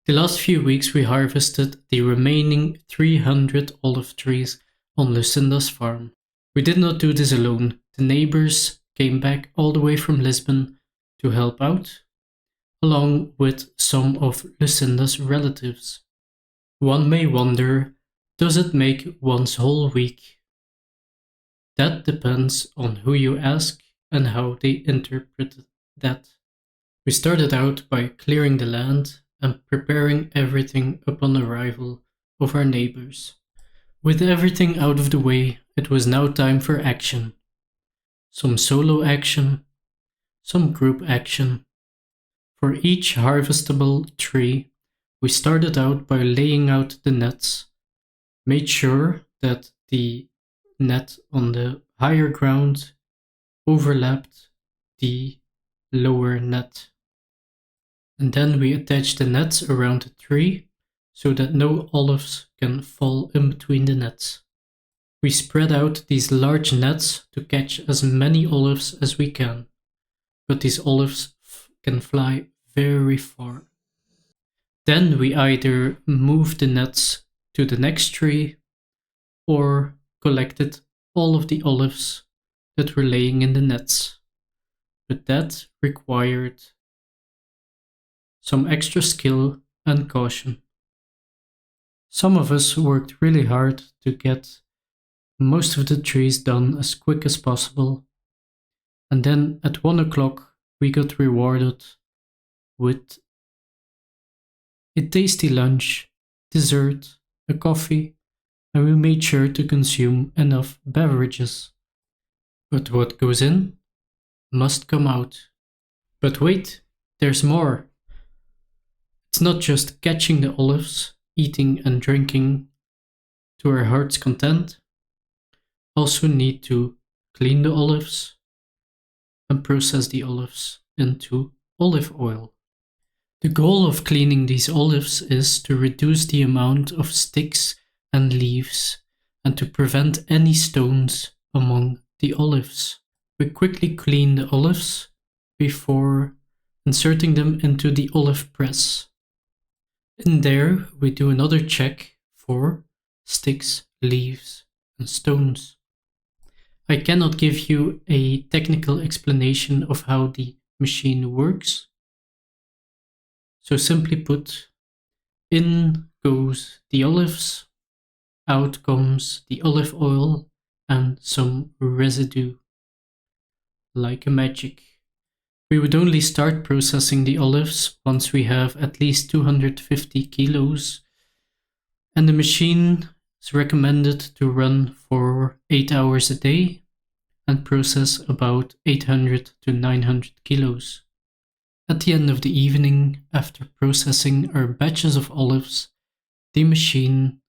The last few weeks we harvested the remaining 300 olive trees on Lucinda's farm. We did not do this alone. The neighbors came back all the way from Lisbon to help out, along with some of Lucinda's relatives. One may wonder, does it make one's whole week? That depends on who you ask and how they interpret that. We started out by clearing the land and preparing everything upon arrival of our neighbors. With everything out of the way, it was now time for action. Some solo action, some group action. For each harvestable tree, we started out by laying out the nets, made sure that the net on the higher ground overlapped the lower net. And then we attach the nets around the tree so that no olives can fall in between the nets. We spread out these large nets to catch as many olives as we can, but these olives can fly very far. Then we either moved the nets to the next tree or collected all of the olives that were laying in the nets. But that required some extra skill and caution. Some of us worked really hard to get most of the trees done as quick as possible, and then at 1 o'clock we got rewarded with a tasty lunch, dessert, a coffee, and we made sure to consume enough beverages. But what goes in must come out. But wait, there's more. It's not just catching the olives, eating and drinking to our heart's content. Also need to clean the olives and process the olives into olive oil. The goal of cleaning these olives is to reduce the amount of sticks and leaves and to prevent any stones among the olives. We quickly clean the olives before inserting them into the olive press. In there, we do another check for sticks, leaves, and stones. I cannot give you a technical explanation of how the machine works. So simply put, in goes the olives, out comes the olive oil and some residue. Like a magic. We would only start processing the olives once we have at least 250 kilos, and the machine is recommended to run for 8 hours a day and process about 800 to 900 kilos. At the end of the evening, after processing our batches of olives, the machine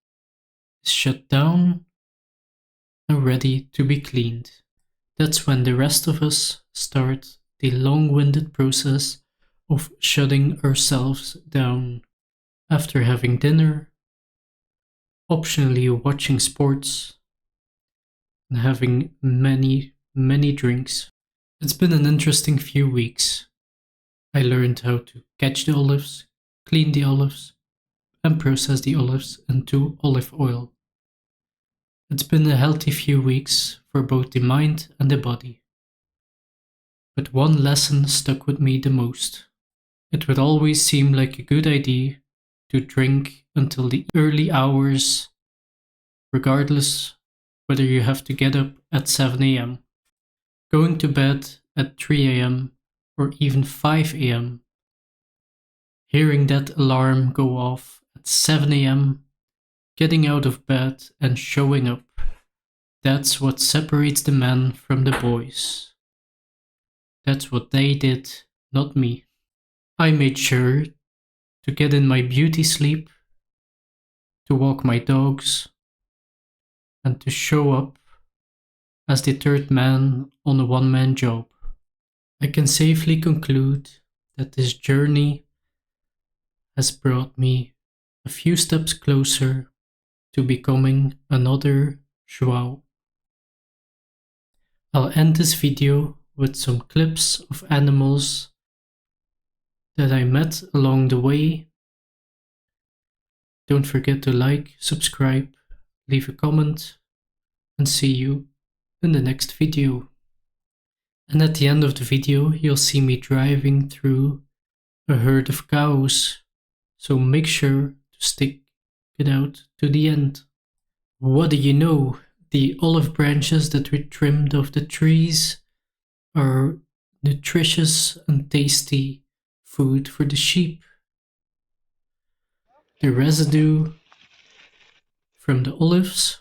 is shut down and ready to be cleaned. That's when the rest of us start the long-winded process of shutting ourselves down after having dinner, optionally watching sports, and having many drinks. It's been an interesting few weeks. I learned how to catch the olives, clean the olives, and process the olives into olive oil. It's been a healthy few weeks for both the mind and the body. But one lesson stuck with me the most. It would always seem like a good idea to drink until the early hours, regardless whether you have to get up at 7 a.m., going to bed at 3 a.m., or even 5 a.m. Hearing that alarm go off at 7 a.m., getting out of bed and showing up, that's what separates the men from the boys. That's what they did, not me. I made sure to get in my beauty sleep, to walk my dogs, and to show up as the third man on a one-man job. I can safely conclude that this journey has brought me a few steps closer to becoming another João. I'll end this video with some clips of animals that I met along the way Don't forget to like, subscribe, leave a comment, and see you in the next video. And at the end of the video, you'll see me driving through a herd of cows, so make sure to stick it out to the end. What do you know? The olive branches that we trimmed off the trees are nutritious and tasty food for the sheep. The residue from the olives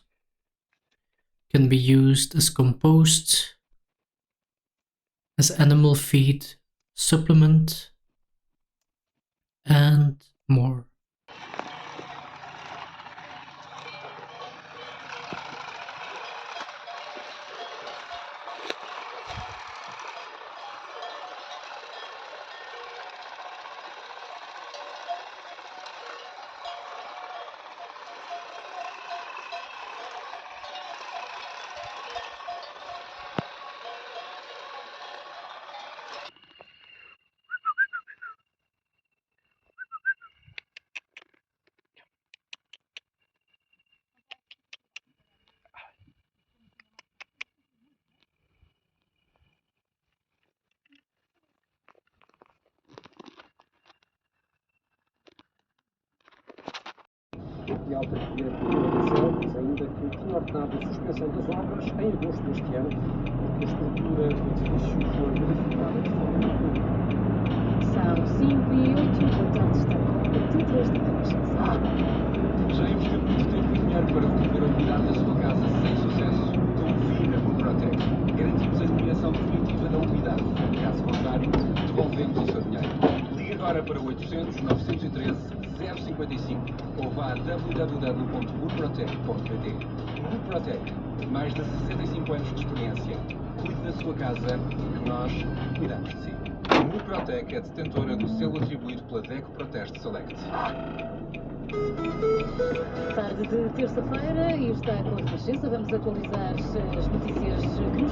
can be used as compost, as animal feed, supplement, and more. De alta priorização, ainda que tinha ordenado a suspensão das obras em agosto deste ano, porque a estrutura do edifício foi modificada de forma São 5h08, boa tarde, está com 23 de caixa. Já investiu muito tempo e dinheiro para remover a umidade da sua casa sem sucesso? Confie na Protec. Garantimos a eliminação definitiva da umidade. Caso contrário, devolvemos o seu dinheiro. Ligue agora para 800 913 055 ou vá a www.burprotec.pt. Burprotec, mais de 65 anos de experiência. Cuide da sua casa, que nós cuidamos de si. A Burprotec é detentora do selo atribuído pela DECO Proteste Select. Tarde de terça-feira e está com a Renascença. Vamos atualizar as notícias que nos